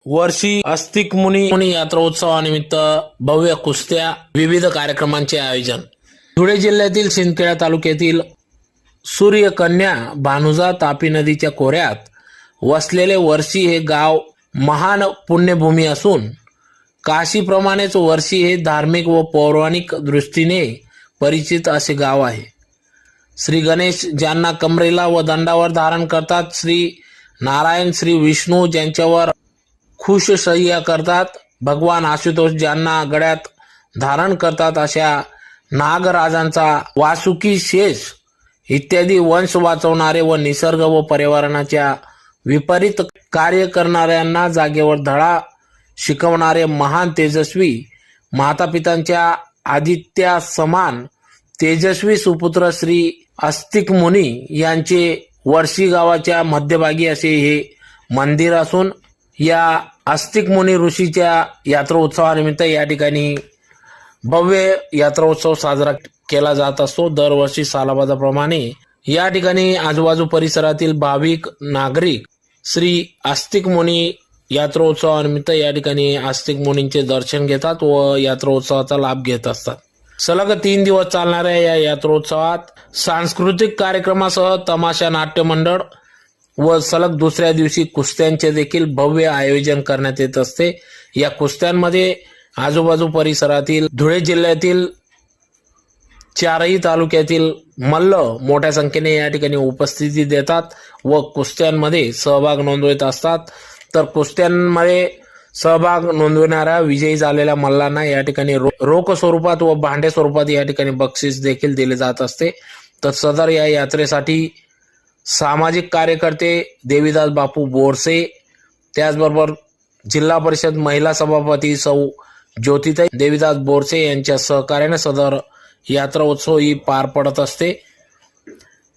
वर्षी अस्तिक मुनी यात्रोत्सवानिमित्त भव्य कुस्त्या विविध कार्यक्रमांचे आयोजन। धुळे जिल्ह्यातील शिंदखेडा तालुक्यातील सूर्यकन्या भानुजा तापी नदीच्या खोऱ्यात वसलेले वर्षी हे गाव महान पुण्यभूमी असून काशीप्रमाणेच वर्षी हे धार्मिक व पौराणिक दृष्टीने परिचित असे गाव आहे। श्री गणेश ज्यांना कमरेला व दंडावर धारण करतात, श्री नारायण श्री विष्णू ज्यांच्यावर खुशशय्या करतात, भगवान आशुतोष ज्यांना गळ्यात धारण करतात, अशा नागराजांचा वासुकी शेष इत्यादी वंश वाचवणारे व निसर्ग व पर्यावरणाच्या विपरीत कार्य करणाऱ्यांना जागेवर धडा शिकवणारे महान तेजस्वी मातापितांच्या आदित्या समान तेजस्वी सुपुत्र श्री अस्तिक मुनी यांचे वर्षी गावाच्या मध्यभागी असे हे मंदिर असून या अस्तिक मुनी ऋषीच्या यात्रोत्सवानिमित्त या ठिकाणी भव्य यात्रोत्सव साजरा केला जात असतो। दरवर्षी सालाबादाप्रमाणे या ठिकाणी आजूबाजू परिसरातील भाविक नागरिक श्री अस्तिक मुनी यात्रोत्सवानिमित्त या ठिकाणी अस्तिक मुनींचे दर्शन घेतात व यात्रोत्सवाचा लाभ घेत असतात। सलग 3 दिवस चालणाऱ्या या यात्रोत्सवात सांस्कृतिक कार्यक्रमासह तमाशा नाट्य मंडळ व सलग दुसऱ्या दिवशी कुस्त्यांचे देखील भव्य आयोजन करण्यात येत असते। या कुस्त्यांमध्ये आजूबाजू परिसरातील धुळे जिल्ह्यातील 4ही तालुक्यातील मल्ल मोठ्या संख्येने या ठिकाणी उपस्थिती देतात व कुस्त्यांमध्ये सहभाग नोंदवत असतात। तर कुस्त्यांमध्ये सहभाग नोंदवणाऱ्या विजयी झालेल्या मल्लांना या ठिकाणी रोख स्वरूपात व भांडे स्वरूपात या ठिकाणी बक्षीस देखील दिले जात असते। तर सदर या यात्रेसाठी सामाजिक कार्यकर्ते देवीदास बापू बोरसे, त्याचबरोबर जिल्हा परिषद महिला सभापती सौ ज्योतिताई देवीदास बोरसे यांच्या सहकार्याने सदर यात्रा उत्सव ही पार पडत असते।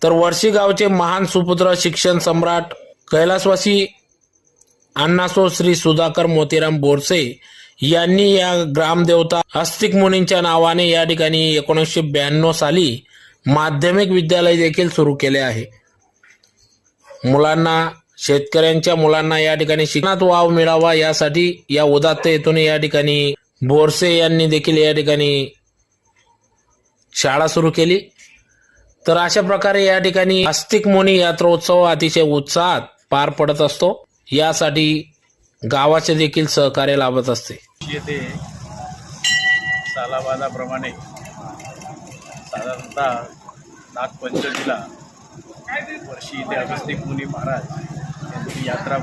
तर वर्षी गावचे महान सुपुत्र शिक्षण सम्राट कैलासवासी अण्णासो श्री सुधाकर मोतीराम बोरसे यांनी या ग्रामदेवता अस्तिक मुनींच्या नावाने या ठिकाणी 1992 साली माध्यमिक विद्यालय देखील सुरू केले आहे। मुलांना, शेतकऱ्यांच्या मुलांना या ठिकाणी शिक्षणात वाव मिळावा यासाठी या उदात्त हेतूने या ठिकाणी बोरसे यांनी देखील या ठिकाणी शाळा सुरू केली। तर अशा प्रकारे या ठिकाणी अस्तिक मुनी यात्रोत्सव अतिशय उत्साहात पार पडत असतो। यासाठी गावाचे देखील सहकार्य लाभत असते। येथे सालाबादाप्रमाणे साधारणतः नागपंचमीला वर्षी इथे अस्तिक मुनी महाराज यांची यात्रा